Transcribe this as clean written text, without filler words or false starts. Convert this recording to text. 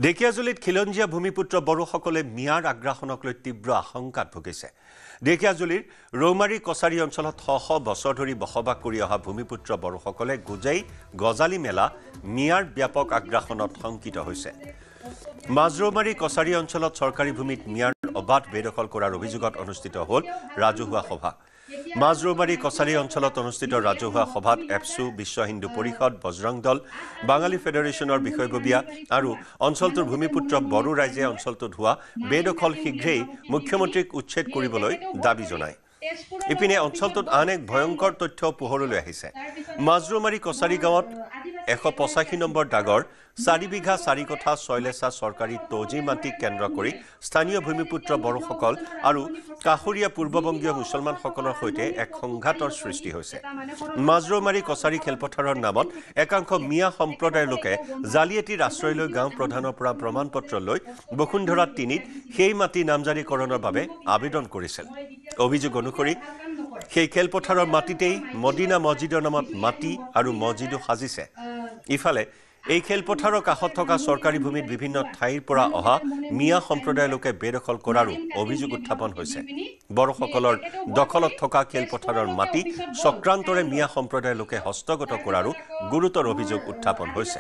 ঢেকিয়াজুলিত খিলঞ্জীয়া ভূমিপুত্ৰ বড়োসকলে মিয়াৰ আগ্ৰাসনক লৈ তীব্ৰ আশংকাত ভুগিছে। ঢেকিয়াজুলিৰ ৰৌমাৰী কছাৰী অঞ্চলত শ বছৰ ধৰি বসবাস কৰি অহা ভূমিপুত্ৰ বড়োসকলে গুজাই গজালি মেলা মিয়াৰ ব্যাপক আগ্ৰাসনত শংকিত হৈছে। মাজৰৌমাৰী কছাৰী অঞ্চলত চৰকাৰী ভূমিত মিয়াৰ অবাধ বেদখল কৰাৰ অভিযোগত অনুষ্ঠিত হ'ল ৰাজহুৱা সভা। মাজৰৌমাৰী কছাৰী অঞ্চলত অনুষ্ঠিত ৰাজহুৱা সভাত এপছু, বিশ্ব হিন্দু পৰিষদ, বজৰং দল, বাঙালী ফেডাৰেশ্যনৰ বিষয়ববীয়া আৰু অঞ্চলটোৰ ভূমিপুত্ৰ বড়ো ৰাইজে অঞ্চলটোত হোৱা বেদখল শীঘ্ৰেই মুখ্যমন্ত্ৰীক উচ্ছেদ কৰিবলৈ দাবী জনায়। ইপিনে অঞ্চলটোত আন এক ভয়ংকৰ তথ্য পোহৰলৈ আহিছে। মাজৰৌমাৰী কছাৰী গাঁৱত 185 নম্বৰ দাগৰ 4 বিঘা 4 কঠা 6 লেচা চৰকাৰী তৌজি মাটিক কেন্দ্ৰ কৰি স্থানীয় ভূমিপুত্ৰ বড়োসকল আৰু কাষৰীয়া পূৰ্ববংগীয় মুছলমানসকলৰ সৈতে এক সংঘাতৰ সৃষ্টি হৈছে। মাজৰৌমাৰী কছাৰী খেলপথাৰৰ নামত একাংশ মিয়া সম্প্ৰদায়ৰ লোকে জালিয়াতিৰ আশ্ৰয় লৈ গাঁও প্ৰধানৰ পৰা প্ৰমাণপত্ৰ লৈ বসুন্ধৰা 3ত সেই মাটি নামজাৰিকৰণৰ বাবে আবেদন কৰিছিল। অভিযোগ অনুসৰি সেই খেলপথাৰৰ মাটিতেই মদিনা মছজিদৰ নামত মাটি আৰু মছজিদো সাজিছে। ইফালে এই খেলপথাৰৰ কাষত থকা চৰকাৰী ভূমিত বিভিন্ন ঠাইৰ পৰা অহা মিয়া সম্প্ৰদায়ৰ লোকে বেদখল কৰাৰো অভিযোগ উত্থাপন হৈছে। বড়োসকলৰ দখলত থকা খেলপথাৰৰ মাটি চক্ৰান্তৰে মিয়া সম্প্ৰদায়ৰ লোকে হস্তগত কৰাৰো গুৰুতৰ অভিযোগ উত্থাপন হৈছে।